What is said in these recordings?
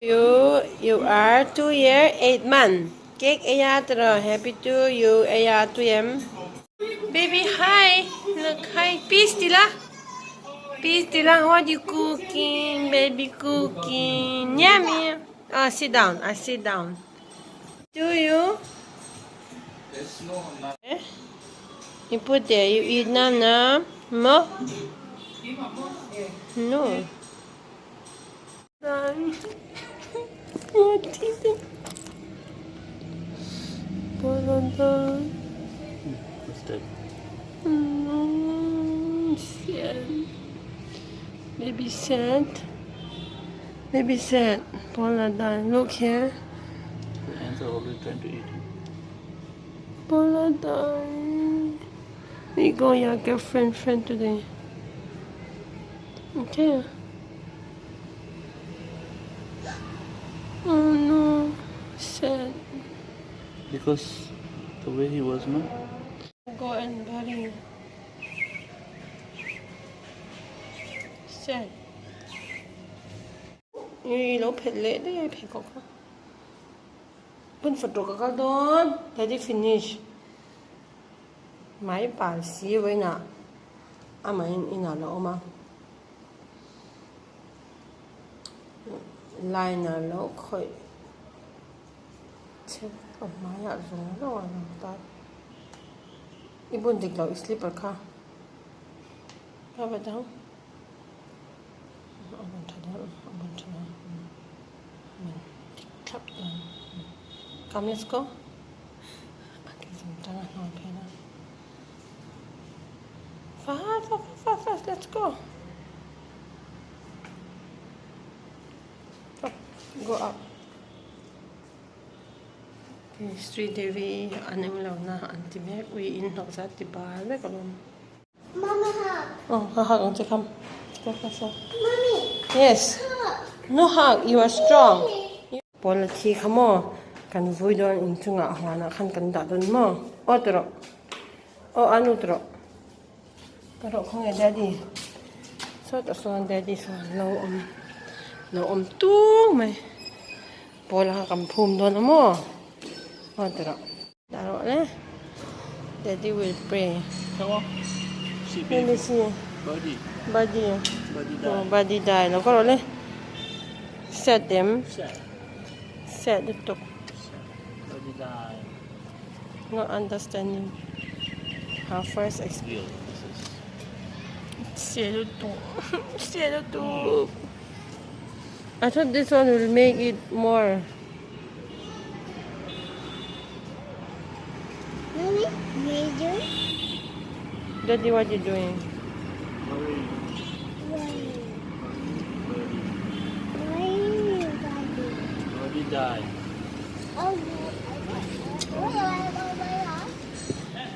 You are 2 year 8 months. Cake ayatro. Happy to you ayatuyem. Baby, hi. Look, hi. Peace, Tila. Peace, Tila. What you cooking? Baby cooking. Yummy. Oh, sit down. I sit down. Do you? Eh? You put there. You eat nam. Mo? No. What is it? What's that? Sad. Baby sad. Baby sad. Poladan, look here. The ants are always trying to eat him. Poladan. We go your girlfriend friend today. Okay. Oh no. Sad. Because the way he was, no? Go and bury. Sad. You know, pet late, I pick up. Put for the dog. Let it finish. My bar, see you in a. I'm in a loma. Line a low coy. Oh, my heart, no one that. You wouldn't think like sleeper car. Have it down. I want to clap down. Come, let's go. Fast, let's go. Go up. Street Devi, animal na anti we in Hoxat the bar, like a long. Mama hug. Oh, hug, to come. Let's go faster. Mommy. Yes. Hug. No hug, you are strong. Polity, come on. Can avoid on into a Hana, can that on more. Otro. Oh, anotro. Pero kung daddy. So, that's one daddy. So, low two. May. Pola ka kampum doon mo. Otro. Daro le. Daddy will pray. Come on. See, Let me see. Body. Body. Body Oh, die. body die. No, karo le. Set them. Sad. Set the top. Body die. Not understanding. Our first experience. Real. This is. I thought this one will make it more. Mommy, major. Daddy, what you doing? Body. Why? Body die. Oh,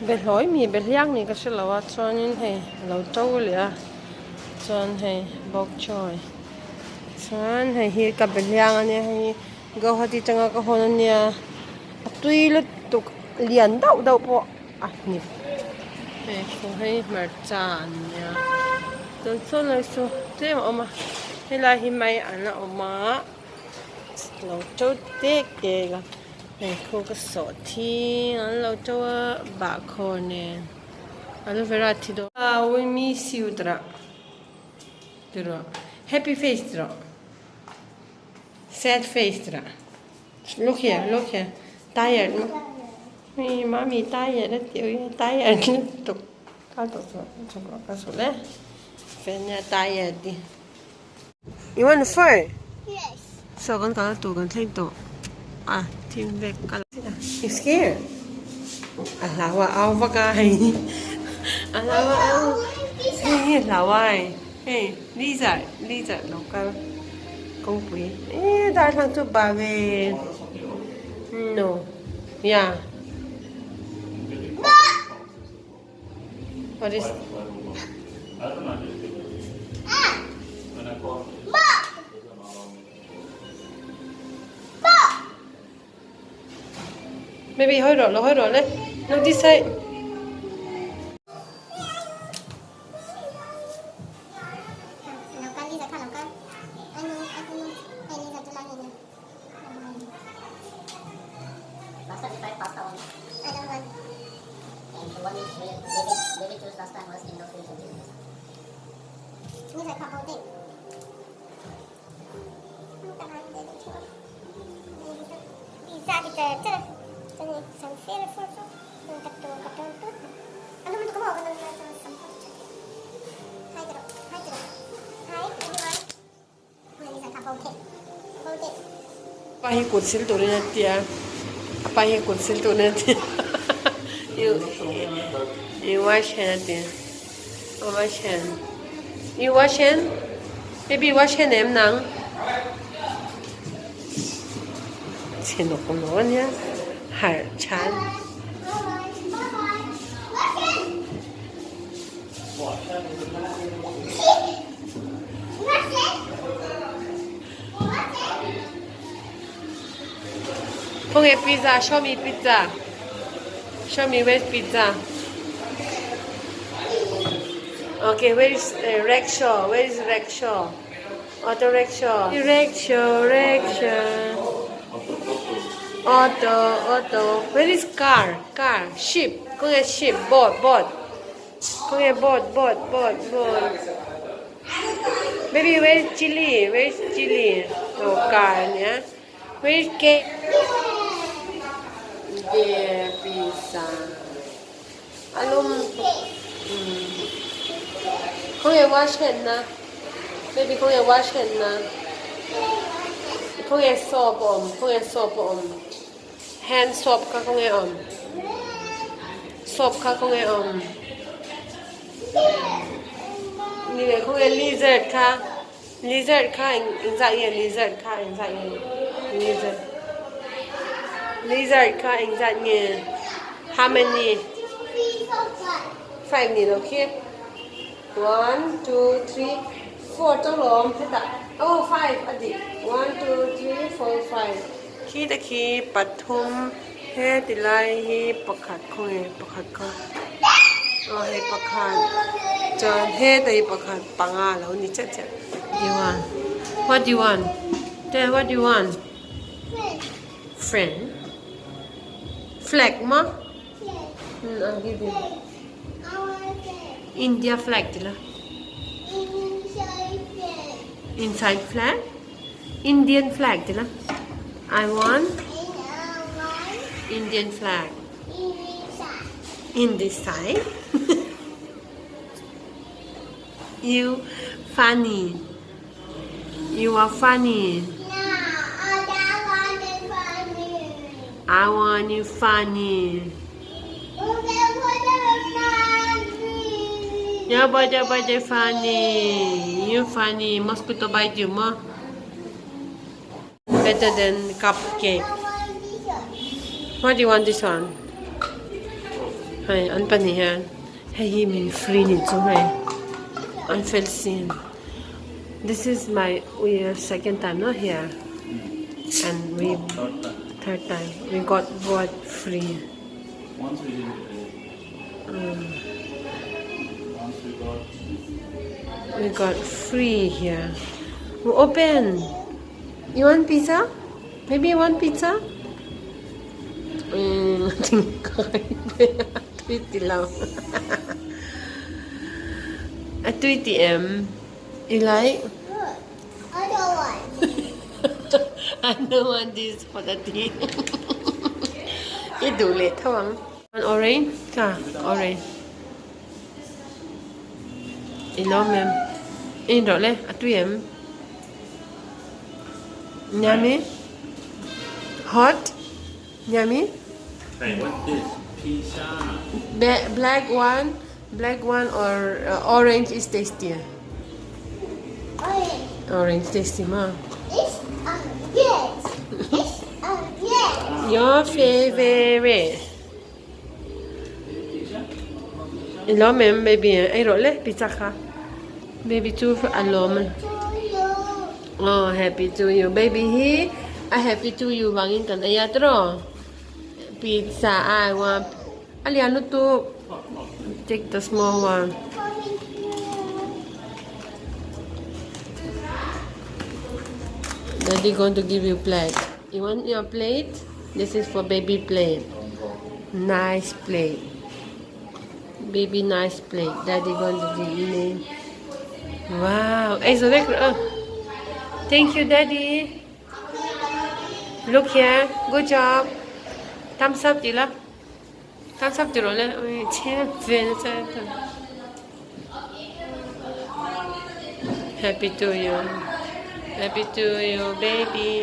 Bel hỏi mi bel yang ni kasi lawat son in hey law tàu liya son hey bok choy son hey hi ka bel yang ani hey go hati changa ka hon niya tui lut tuk lian dau po ni hey so hey merchan niya so lai so te oma hila hi mai ana oma law tàu tek ke ga này cô có sổ thi anh lâu cho bà cô nè anh phải ra thì đó we miss you đó happy face đó sad face đó look here tired mi mommy tired đó tiểu tired tục cao tục rồi cao số đấy phải nhà tired đi you want fur yes. so con có tủ con thay tủ à team back you scared alawa au bagai alawa au hey lawai hey Lisa local công quý đại thằng tụi bà về no yeah what is Maybe hơi rồi đấy. Look this side. Lakukan Lisa kan lakukan. Anu, Lisa tu lagi ni. apa hi kutsil tu ni tia apa hi kutsil tu ni tia you wash hand tia wash hand you wash hand baby wash hand em nang xin nó không nói nhá hải chán không get pizza show me pizza show me where's pizza okay where is rickshaw where is rickshaw auto rickshaw rickshaw auto where is car ship không get ship boat không get boat baby where is chili oh car nhá where is cake yeah pizza alum không get wash hand na baby không get wash hand na không get soap hand soap ka không get soap ka không get như vậy không get lizard ka in dạng gì lizard ka in dạng gì how many 5 ni okay 1 2 3 4 ต้องล้อมให้ตัด5อดีต1 2 3 4 5ขี้ตะขี้ปัทุมเฮติไลฮีประคัดคงประคัดก็เฮประคัดจนเฮตะประคัดปังแล้วนี่จะ what do you want Dad what do you want friend flag ma I'll give you India flag dila inside flag Indian flag dila I want Indian flag in this side you funny you are funny I want you funny Yeah, but funny. You funny. Mosquito bite you more. Better than cupcake. What do you want this one? Hey, unpan here. Hey, he mean free it so hey. Unfelt scene. This is we are second time not here, and we third time we got what free. Once we didn't We got free here. We're open. You want pizza? Maybe you want pizza? Tweety lang. A tweety You like? I don't want. I don't want this for the tea. It do late thôi. Want orange? Orange. Inom em. In rồi lên, tụi em. Yummy. Hot. Yummy. Hey, what's this? Pizza. Black one or orange is tastier. Orange tasty ma. It's yes. It's yes. Your favorite. Inom em baby. Ay rồi lên, pizza ka. Baby too for alom. Oh, happy to you. Baby he, I happy to you. Bangin kan ayatro. Pizza I want. Aliano to. Take the small one. Daddy going to give you plate. You want your plate? This is for baby plate. Nice plate. Baby nice plate. Daddy going to give you. Wow. Hey, so thank you, Daddy. Look here. Good job. thumbs up đi lắm thumbs up rồi lên ôi chết về nó chơi happy to you baby.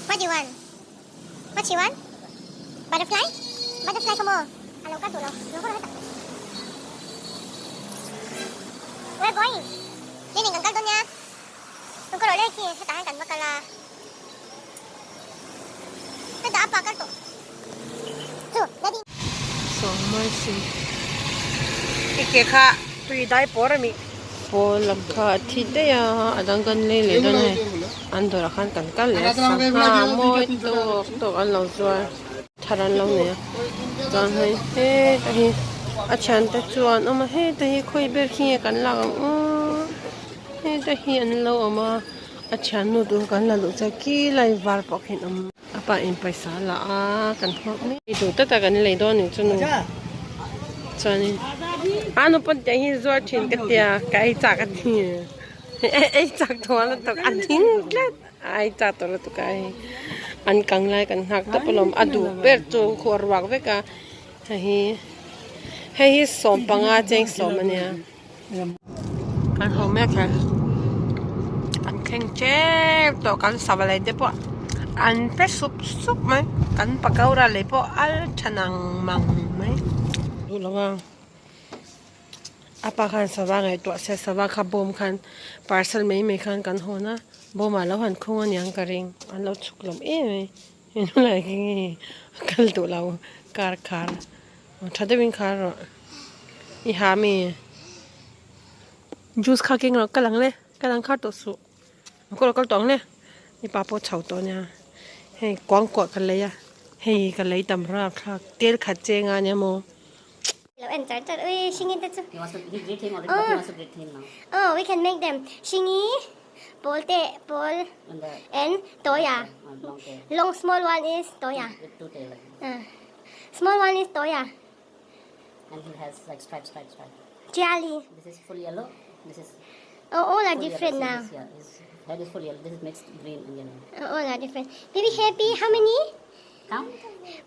What do you want? What you want? Butterfly? Butterfly come on. Hello, cut hello. We're going. Ini ngangkal tuh nya. Tunggu dulu lagi. Saya tahan kan bakala. Ada apa kal tuh? Tuh, jadi. So mercy. Ike kha tui dai por mi. Po lam kha thi de ya adang kan le le don hai. Andora khan kan kal le sa ha moi to an lo zwa. Tharan lo ne. Don hai he ta hi achan ta chuan oma he ta hi khoi ber khi kan la he ta hi an lo oma achan nu du kan la lu cha ki lai var pok hin apa in paisa la a kan hok ni du ta ta kan le don ni chunu chani anu pon te hi zo thin ka tia kai cha ka thi ai chak thwa la tok an thing klat ai cha to la to kai an kang lai kan hak ta polom adu ber chu khor wak ve ka hi som panga cheng som ania kan ho me kha an kheng che to kan sabalai de po an pe sup mai kan pakaura le po al chanang mang mai du lawa apa khan sawa ngai to se sawa kha bom khan parcel mai khan kan ho na bom ala han khong an yang ka ring an lo chuklom e enu lai ki kal to law kar khar thade win khar ro I ha mi juice kha king ro kalang le kalang kha to su ko lo kal tong le I pa po chau to nya hey kwang ko kan le ya hey kan le tam ra kha tel kha che nga nya mo Hello, and start. Oi, singing that's. He wants to greet him already, but he wants to greet him now. Oh, we can make them shingy, polte, pol, And the and toya. long tail Long small one is toya. with two tail. Small one is toya. And he has like stripe. Jelly. This is full yellow. This is Oh, all are full different yellow. now. See this, yeah, his head is full yellow. This is mixed green and yellow. All are different. Baby happy. How many? Count.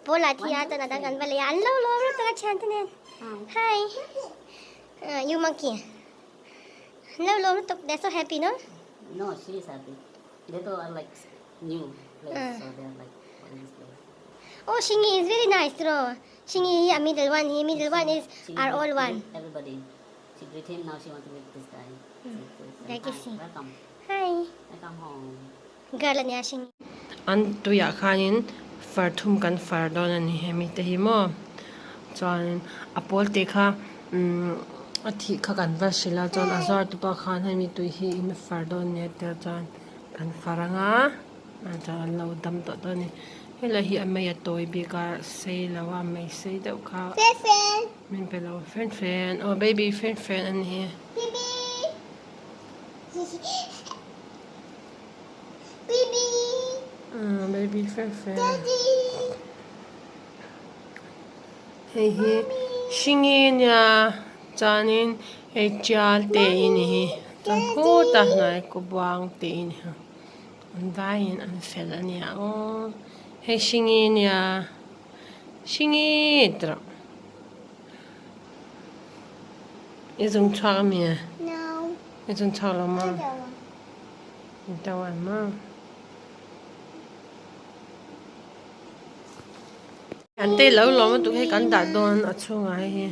Pola tiya to na dangan bali. Hello, hello, tara chantanen. Hi. You monkey. Hello, hello, they're so happy, no? No, she is happy. They two are like new players, so they are like on this play. Oh, Shingy is very nice, bro. Shingy here, middle one. Here, middle one is She our old greet one. everybody. She greet him now. She wants to greet this guy. Like you see. Welcome. Hi. Welcome home. Girl niya Shingy. an tuya khanin far thum kan far don ani hemi te hi mo chuan apol te kha athi kha kan va sila chuan azar tu pa khan hemi tu hi in far don ne te chuan kan faranga chuan lo dam to to ni hela hi amaya toy bika sei lawa mai sei deuh kha Fair. min pe lo friend oh baby friend an hi Baby. Baby. baby friend Daddy. hey hi singin ya chanin hey chal te in hi ta ko ta nai ko bang te in ha an dain an fel an ya o hey singin ya singitra izung chwa mi No. izung chwa la ma I don't want. tawan ma an te lo lo ma tu he kan da don a chunga hi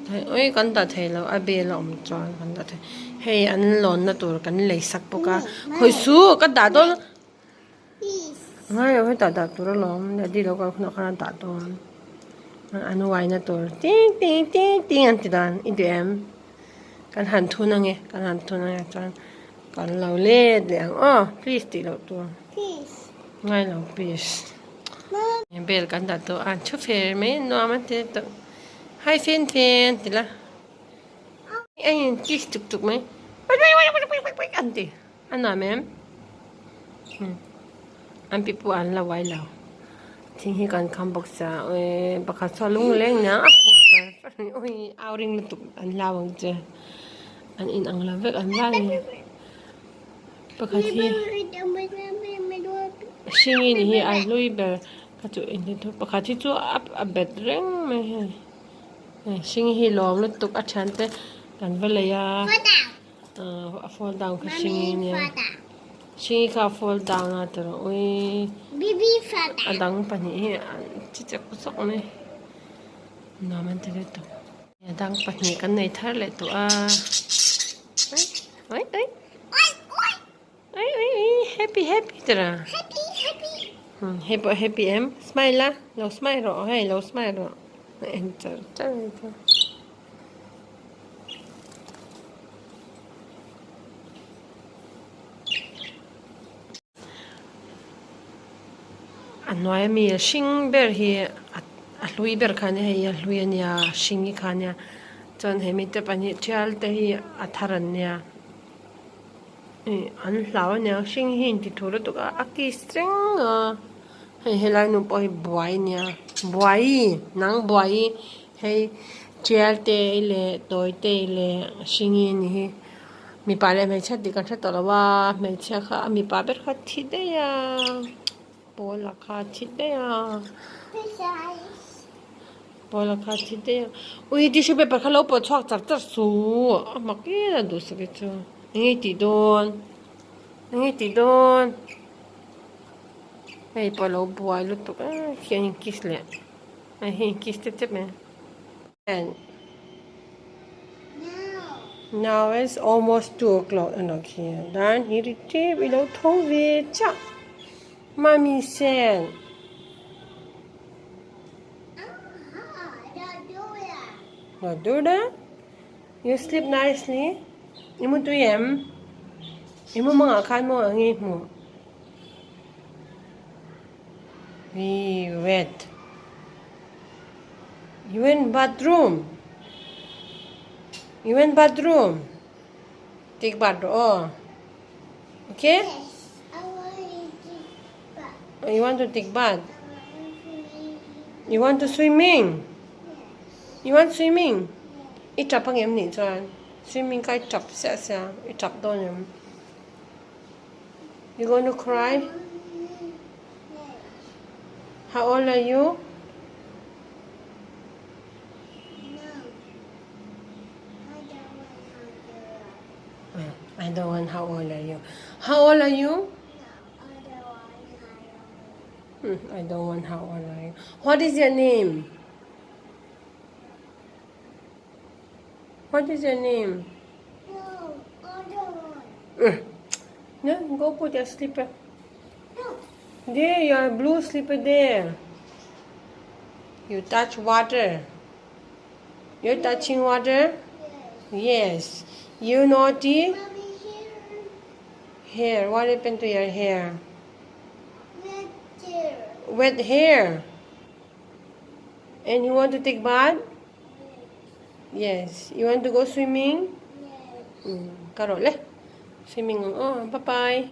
thai oi kan da thei lo a be lo om chuan kan da thei hei an lon na tur kan lei sak poka khoi su ka da don Peace. ngai oi da tur lom na di lo ka khna khana da don an wai na tur ting an ti dan I dem kan han thu na nge kan han thu na chuan kan lo le le oh please ti lo tur Peace. ngai lo please Mom. bel kan da to an chu fer me no man te to hai fen ti la ai kis tuk me an ti an na mem an pi pu an la wai la thing hi kan kham bok sa bakha so lung leng na oi outing lu tuk an lawang che an in ang la vek an la ni pakati singi ni hi ai lui ber ka chu in thu pakati chu a bet reng me he singi hi lom lu tuk a chan te kan velaya a fall down ka singi ni singi ka fall down na tro oi Bibi fata. adang pani hi chi chak sak ne na man te to adang pani kan nei thar le to a oi oi oi oi happy tra Happy. happy happy em smile la lo smile ro hey lo smile ro enter anh nói mi sinh ber hi lui ber khane hi lui ania singi khane chon he mi te pani chial te hi atharan nia an hlaw nia sing hi ti thuru tu a ki streng he lai nu poi buai nia buai nang buai he chial te le toy te le singi ni hi mi pa le me chat di kan tha to lawa me cha kha mi pa ber kha thi de ya Bola kha chide ya. Bola kha chide ya. Ui di shube par khalo po chok chak char su. Ma ke na du sa ke chu. Ngi ti don. Ei po lo buai lu tu. Hian kis le. Ai hin kis te te me. And now it's almost 2 o'clock anak here. Dan hi ri te bi lo thong ve cha. Mommy said. Not do that? You sleep nicely? Imu tu yem? Imu mga kan mo ang mo? Wet. You went bathroom? Take bath. Oh. Okay? You want to take bath? You want to swimming? You want swimming? Itap ang ni chuan. Swimming kai chap sia. Itap don yam. You going to cry? How old are you? I don't want. How old are you? How old are you? I don't want. How old are you? What is your name? What is your name? No, go put your slipper. There, your blue slipper there. You touch water. You're touching water? Yes. You naughty? Hair. What happened to your hair? Wet hair. And you want to take bath? Yes. You want to go swimming? Karo le. Swimming. Oh, bye-bye.